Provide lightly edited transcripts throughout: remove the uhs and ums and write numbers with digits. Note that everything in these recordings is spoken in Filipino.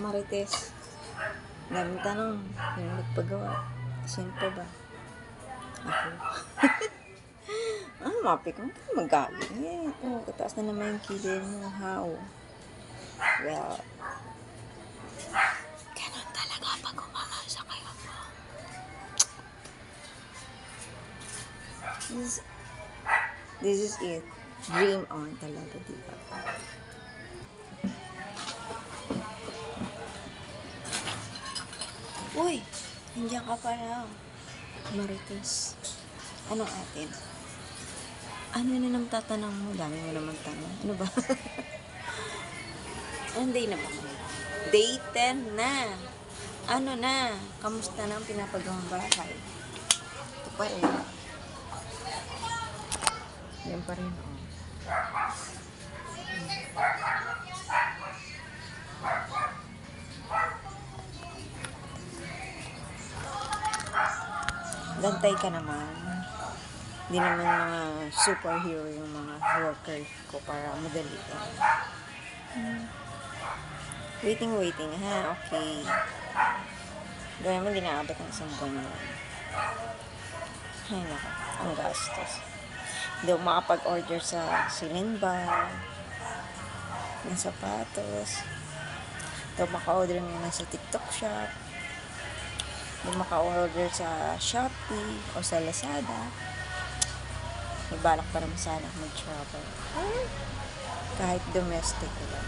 Marites. Daming tanong. Yung nagpagawa. Siyempre ba? Ako. Mapik mo tayo magaling eh. Tataas na naman yung kilay mo. How? Well, ganun talaga pag umaasa kayo mo. This is it. Dream on talaga, diba? Uy! Nandiyan ka pala. Marites. Anong atin? Ano na naman tatanong mo? Dami mo naman tanong. Ano ba? Hindi naman. Day 10 na. Ano na? Kamusta na ang pinapagawang bahay? Ito pa rin. Yan pa rin. Oh. Gantay ka naman. Hindi naman mga superhero yung mga worker ko para madali ka. Waiting, ha? Okay. Gawin mo, hindi naabot ng isang buwan na lang. Ay, naku. Ang gastos. Hindi ako makapag-order sa Silinba, ng sapatos. Hindi ako maka-order nga sa TikTok shop. Hindi maka-order sa Shopee o sa Lazada. May balak pa naman sana mag-travel. Kahit domestic lang.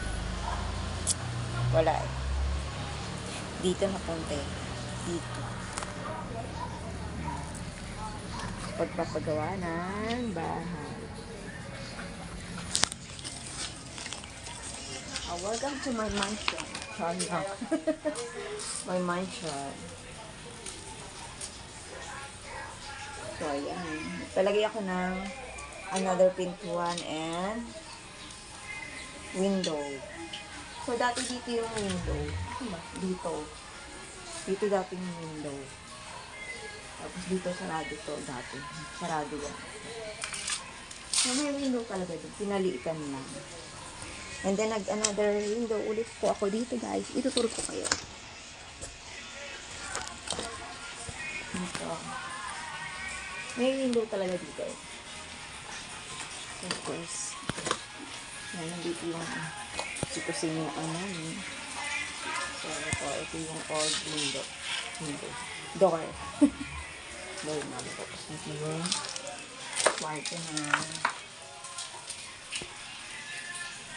Wala eh. Dito napunta eh. Dito. Pagpapagawa ng bahay. Welcome to my mansion. Sorry lang. My mansion. So, ayan. Palagay ako ng another pintuan and window. So, dati dito yung window. Dito. Dito dati yung window. Tapos dito sarado to dati. Sarado yan. So, may window talaga dito. Pinaliitan lang. And then, another window ulit po ako dito, guys. Ituturo ko kayo. Dito. May window talaga dito. Of course. Yan, nandito yung kusina namin. So, ito yung old window. Door. Door namin. Tapos ito yung kwarto na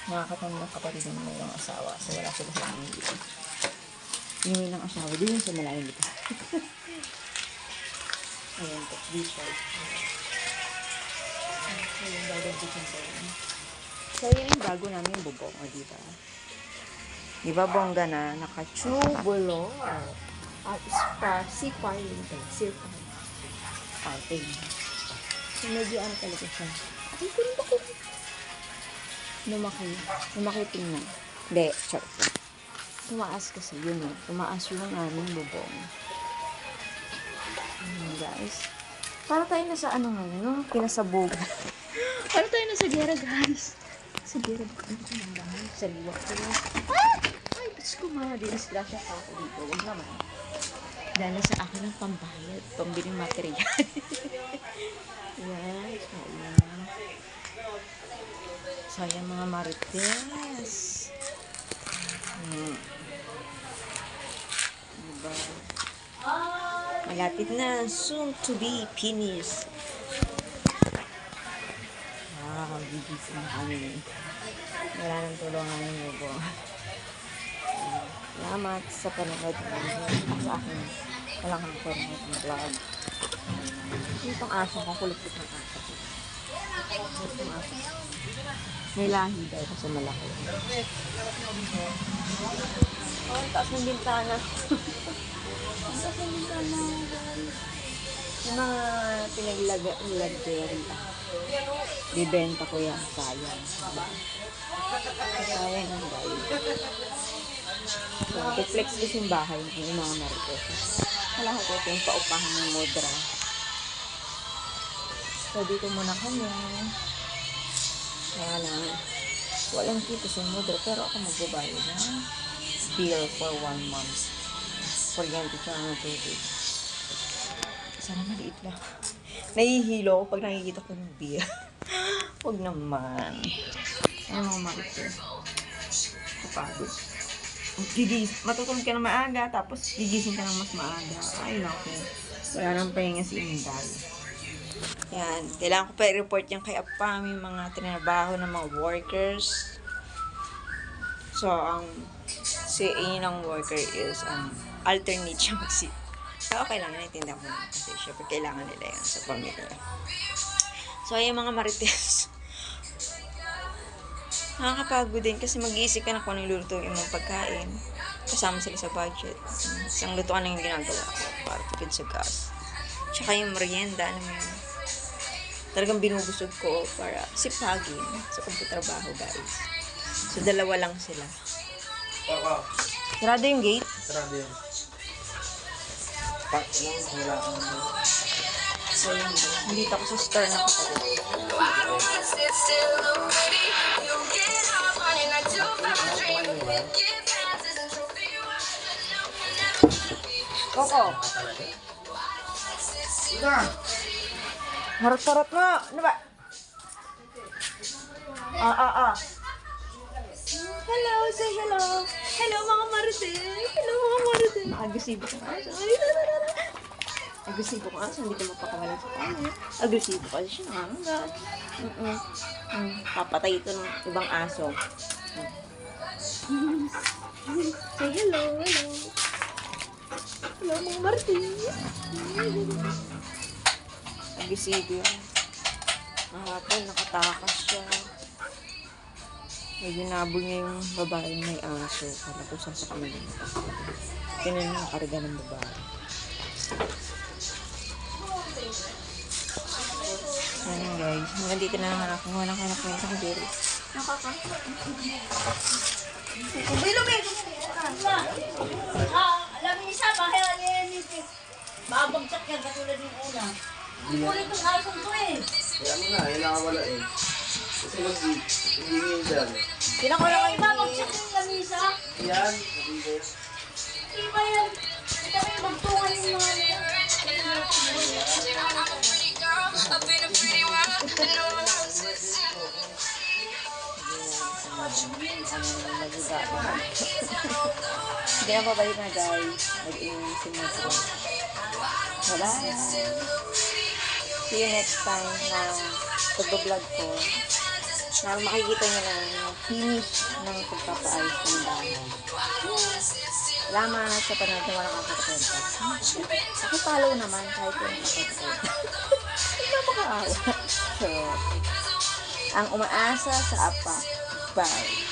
nakakatanong ng kapatid ng mga asawa. So, wala sila sa amin dito. Inuwi ng asawa din sa malayo dito. Ayan po, dito. So, yung gagawin sa yun. So, yun yung bago namin bubong, o diba? Diba bongga na, naka-tubulo. At C5 yun ito. C5. Parting. So, medyo ano talaga siya. Ay, kunin ba ko? Lumaki tingnan. Hindi, sorry. Tumaas kasi yun, o. Tumaas yung aming bubong. Guys. Para tayo na sa ano ngayon, no? Pinasabog. Para tayo na sa gera, guys. Sa gera, ano ko nang dahil? Sa liwa ko. Ay, bitch ko mga dinisgrasya pa ako dito. Huwag naman. Dahil sa akin ang pambayad. Pambiling material. Yan. Sayang mga marites. Diba? Malapit na. Soon to be finished. Gigising na kami. Wala nang tulungan ng lubo. Salamat sa panonood sa akin. Walang kang panonood ng vlog. Itong aso ko, kulupit ng aso ko. Itong aso. May lahi daw kasi malaki. Oh, taas ng bintana. Taas ng bintana. Yung mga pinaglagderi. Bibenta ko yan. Sayang. Sayang ang guys. So, deflex ko yung bahay ng mga marites. Kailangan ko ito yung paupahan ng mudra. So, dito muna kami. Kaya lang, walang kita sa mudra, pero ako magbabayad na bill for 1 month. Kuryente tsaka ng tubig. Sana maliit lang. Nahihilo ako pag nakikita ko ng bill. Huwag naman. Ay, mga marites. Kapagod. Matutulog ka na maaga, tapos gigising ka ng mas maaga. Ay, naku. Wala nang pahinga si Inday. Yan. Kailangan ko pa i-report yan kay Apam, yung mga trinabaho ng mga workers. So, si ng worker is, alternate siya mag-sit. So, okay lang, naintindihan ko naman kasi syempre kailangan nila yan sa pamilya. So, ayun mga marites. Nakakapagod din kasi mag-iisip ka na kung anong lulutuin mong pagkain. Kasama sila sa budget. Isang lutuan na yung ginagawa ko para tipid sa gas. Tsaka yung merienda, alam mo yun. Talagang binubusog ko para sipagin sa pagtatrabaho, guys. So, dalawa lang sila. Sarado yung gate? Sarado yun. So, yun. Nandito ako sa store na kapatid. Coco. Harot-harot mo. Ano ba? Hello, say hello. Hello mga marites. Hello mga marites. Agresibo ka nga. Agresibo ka nga. Hindi ka mapakawala sa kanya. Agresibo ka siya. Papatay ito ng ibang aso. Say hello, hello. Hello mga marites. Agresibo yan. Kahapon, nakatakas siya. Medyo nabol niya yung babae may aso. Kala ko sasakyan niya. Tinan niya nakarga ng babae. Ayan guys. Hanggang dito na lang ako. Walang kwenta ko dito. Bilubin! Alam niyo isa, bakit nilinis? Babagsak yan katulad ng una. Kulit ang asong to eh. Kaya mo na, yun nakawala eh. Kasi mag-hingin dyan. Tinan ko lang kayo. Babagsak yung lamisa. Yan, nabigay yan. Iba yan. Ito kayo magtungan yung mga yan. Hindi na babalik na guys. Mag-iinisin mo ito. Wala. See you next time na pag-vlog ko. Na makikita nyo na yung finish ng pagpapaayos ng bahay. Salamat sa panood na walang kakatakwenta. Pakipollow naman kahit yung kakatakwenta. Hindi na makaawa. So, ang umaasa sa apa. Bye.